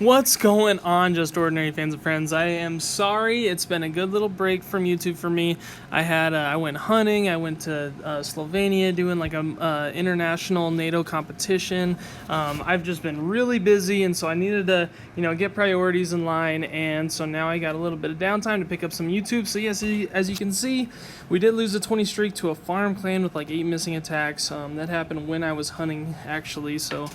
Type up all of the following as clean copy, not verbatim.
What's going on, Just Ordinary fans and friends? I am sorry. It's been a good little break from YouTube for me. I went hunting. I went to Slovenia doing like a international NATO competition. I've just been really busy, and so I needed to, get priorities in line. And so now I got a little bit of downtime to pick up some YouTube. So yes, as you can see, we did lose a 20 streak to a farm clan with like 8 missing attacks. That happened when I was hunting, actually. So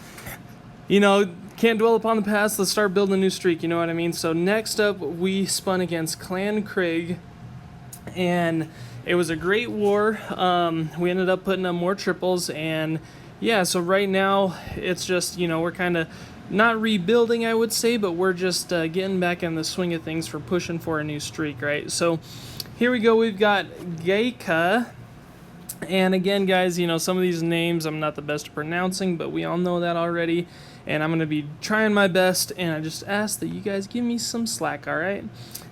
can't dwell upon the past. Let's start building a new streak, you know what I mean? So next up, we spun against Klankrig, and it was a great war. We ended up putting up more triples, and yeah, so right now, it's just, we're kind of not rebuilding, I would say, but we're just getting back in the swing of things for pushing for a new streak, right? So here we go. We've got Geika. And again, guys, some of these names I'm not the best at pronouncing, but we all know that already. And I'm going to be trying my best, and I just ask that you guys give me some slack, all right?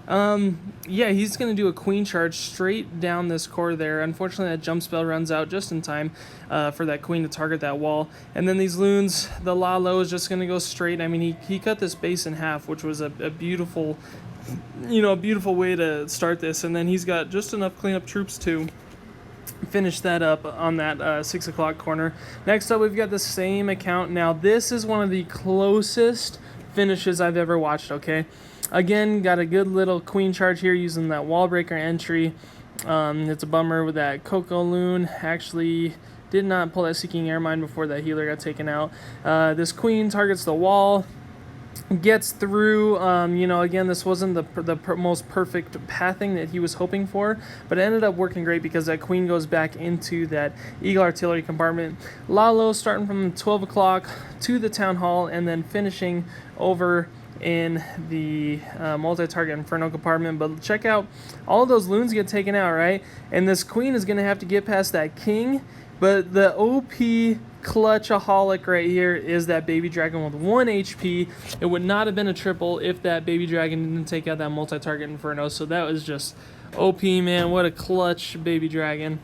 Yeah, he's going to do a queen charge straight down this core there. Unfortunately, that jump spell runs out just in time for that queen to target that wall. And then these loons, the Lalo is just going to go straight. I mean, he cut this base in half, which was a beautiful, a beautiful way to start this. And then he's got just enough cleanup troops to finish that up on that 6 o'clock corner. Next up, we've got the same account. Now, this is one of the closest finishes I've ever watched, okay? Again, got a good little queen charge here using that wall breaker entry. It's a bummer with that Coco Loon. Actually, did not pull that Seeking Air Mine before that healer got taken out. This queen targets the wall, gets through. Again, this wasn't the most perfect pathing that he was hoping for, but it ended up working great because that queen goes back into that Eagle Artillery compartment. Lalo starting from 12 o'clock to the Town Hall and then finishing over in the multi-target Inferno compartment. But check out, all of those loons get taken out, right? And this queen is going to have to get past that king, but the OP clutchaholic right here is that baby dragon with 1 HP. It would not have been a triple if that baby dragon didn't take out that multi-target Inferno. So that was just OP, man. What a clutch baby dragon.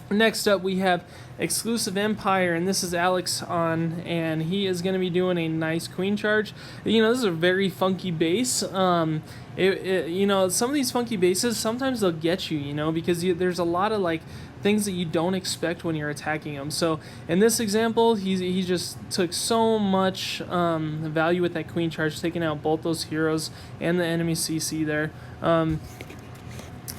Next up, we have Exclusive Empire, and this is Alex on, and he is going to be doing a nice queen charge. This is a very funky base. Some of these funky bases, sometimes they'll get you, because there's a lot of like things that you don't expect when you're attacking them. So in this example, he just took so much value with that queen charge, taking out both those heroes and the enemy CC there.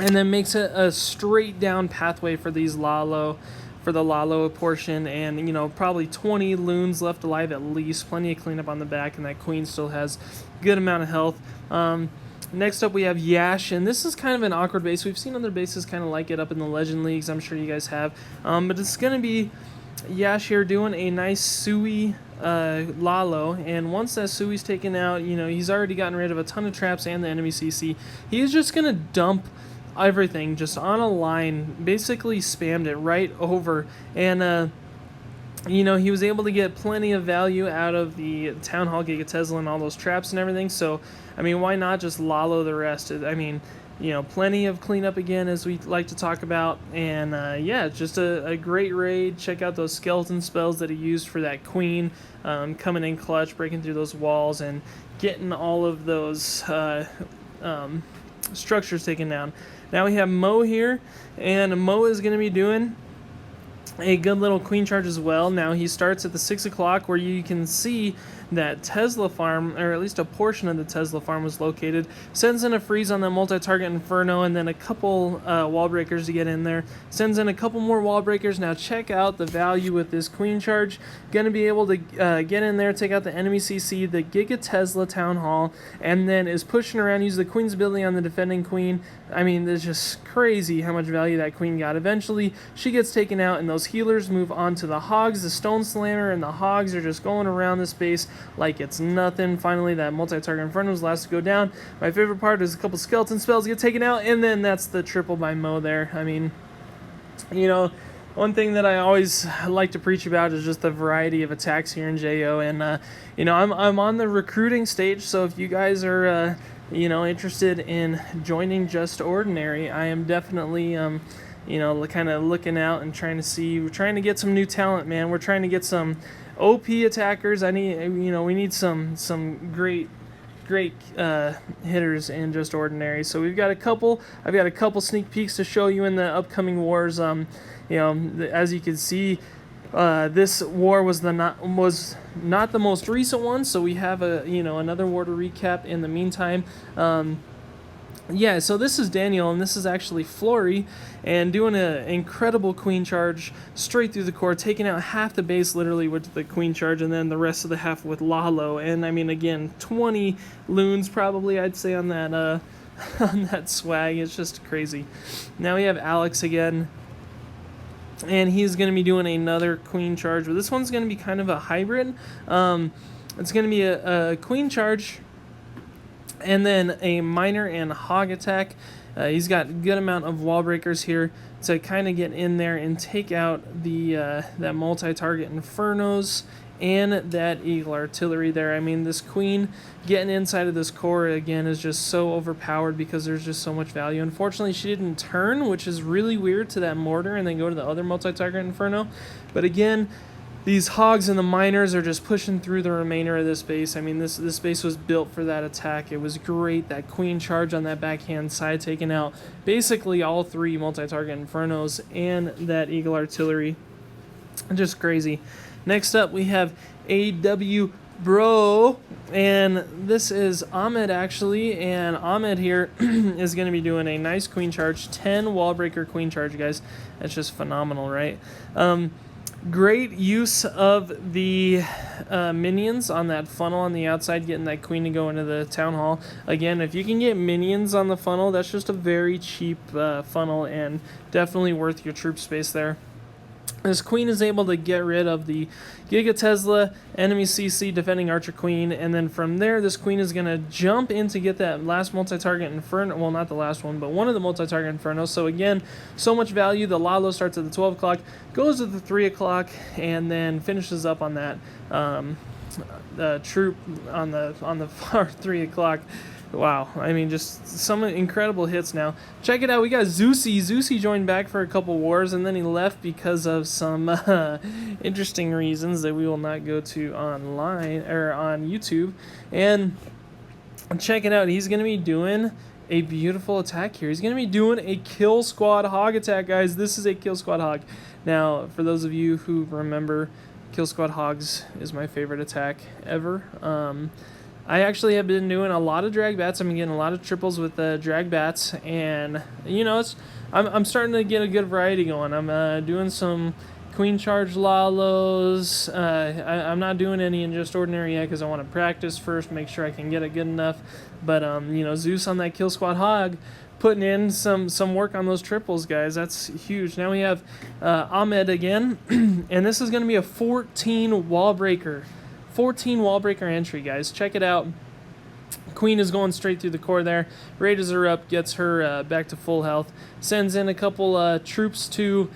And then makes it a straight down pathway for these Lalo, for the Lalo portion, and probably 20 loons left alive at least, plenty of cleanup on the back, and that queen still has good amount of health. Next up, we have Yash, and this is kind of an awkward base. We've seen other bases kind of like it up in the Legend Leagues. I'm sure you guys have. But it's going to be Yash here doing a nice Sui Lalo, and once that Sui's taken out, he's already gotten rid of a ton of traps and the enemy CC. He's just going to dump everything just on a line, basically spammed it right over, and he was able to get plenty of value out of the Town Hall Giga Tesla and all those traps and everything. So why not just Lalo the rest? Plenty of cleanup again, as we like to talk about, and just a great raid. Check out those skeleton spells that he used for that queen, coming in clutch, breaking through those walls and getting all of those structures taken down. Now we have Mo here, and Mo is going to be doing a good little queen charge as well. Now he starts at the 6 o'clock, where you can see that Tesla farm, or at least a portion of the Tesla farm, was located. Sends in a freeze on that multi-target Inferno, and then a couple wall breakers to get in there. Sends in a couple more wall breakers. Now check out the value with this queen charge. Gonna be able to get in there, take out the enemy CC, the Giga Tesla Town Hall, and then is pushing around, use the queen's ability on the defending queen. It's just crazy how much value that queen got. Eventually, she gets taken out, and those healers move on to the Hogs. The Stone Slammer and the Hogs are just going around this base like it's nothing. Finally, that multi-target Inferno is last to go down. My favorite part is a couple skeleton spells get taken out, and then that's the triple by Mo there. One thing that I always like to preach about is just the variety of attacks here in JO, and I'm on the recruiting stage, so if you guys are interested in joining Just Ordinary, I am definitely kind of looking out and trying to see. We're trying to get some new talent, man. We're trying to get some OP attackers. We need some great hitters in Just Ordinary. So we've got a couple. I've got a couple sneak peeks to show you in the upcoming wars. As you can see, this war was not the most recent one. So we have another war to recap in the meantime. Yeah, so this is Daniel, and this is actually Flory, and doing an incredible queen charge straight through the core, taking out half the base literally with the queen charge, and then the rest of the half with Lalo. And I mean, again, 20 loons probably, I'd say, on that on that swag. It's just crazy. Now we have Alex again, and he's going to be doing another queen charge, but this one's going to be kind of a hybrid. It's going to be a queen charge, and then a miner and hog attack. He's got a good amount of wall breakers here to kind of get in there and take out the that multi-target infernos and that eagle artillery there. I mean, this queen getting inside of this core again is just so overpowered because there's just so much value. Unfortunately, she didn't turn, which is really weird, to that mortar and then go to the other multi-target inferno. But again, these hogs and the miners are just pushing through the remainder of this base. I mean, this base was built for that attack. It was great. That queen charge on that backhand side, taking out basically all three multi-target infernos and that eagle artillery. Just crazy. Next up, we have AW Bro, and this is Ahmed actually, and Ahmed here is going to be doing a nice queen charge, 10 wall breaker queen charge, guys. That's just phenomenal, right? Great use of the minions on that funnel on the outside, getting that queen to go into the town hall. Again, if you can get minions on the funnel, that's just a very cheap funnel and definitely worth your troop space there. This queen is able to get rid of the Giga Tesla, enemy CC, defending Archer Queen, and then from there, this queen is going to jump in to get that last multi-target Inferno. Well, not the last one, but one of the multi-target Infernos. So again, so much value. The Lalo starts at the 12 o'clock, goes to the 3 o'clock, and then finishes up on that troop on the far 3 o'clock. Wow, I mean, just some incredible hits now. Check it out, we got Zeusy. Zeusy joined back for a couple wars, and then he left because of some interesting reasons that we will not go to online or on YouTube. And check it out, he's going to be doing a beautiful attack here. He's going to be doing a kill squad hog attack, guys. This is a kill squad hog. Now, for those of you who remember, kill squad hogs is my favorite attack ever. I actually have been doing a lot of drag bats. I'm getting a lot of triples with drag bats, and I'm starting to get a good variety going. I'm doing some queen charge Lalos. I'm not doing any in Just Ordinary yet because I want to practice first, make sure I can get it good enough. But Zeus on that kill squad hog, putting in some work on those triples, guys. That's huge. Now we have Ahmed again, and this is going to be a 14 wall breaker. 14 wall breaker entry, guys. Check it out. Queen is going straight through the core there. Raises her up, gets her back to full health. Sends in a couple troops to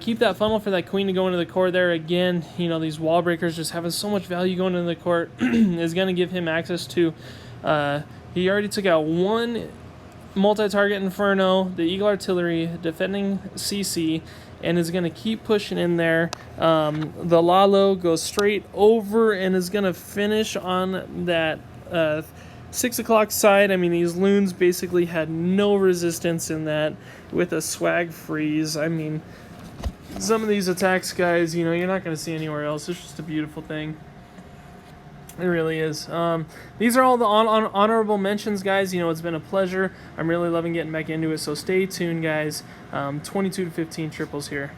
keep that funnel for that queen to go into the core there. Again, these wall breakers just having so much value going into the core is going to give him access to... he already took out one multi-target Inferno, the Eagle Artillery, defending CC, and is going to keep pushing in there. The Lalo goes straight over and is going to finish on that 6 o'clock side. I mean, these loons basically had no resistance in that with a swag freeze. I mean, some of these attacks, guys, you're not going to see anywhere else. It's just a beautiful thing. It really is. These are all the honorable mentions, guys. It's been a pleasure. I'm really loving getting back into it, so stay tuned, guys. 22 to 15 triples here.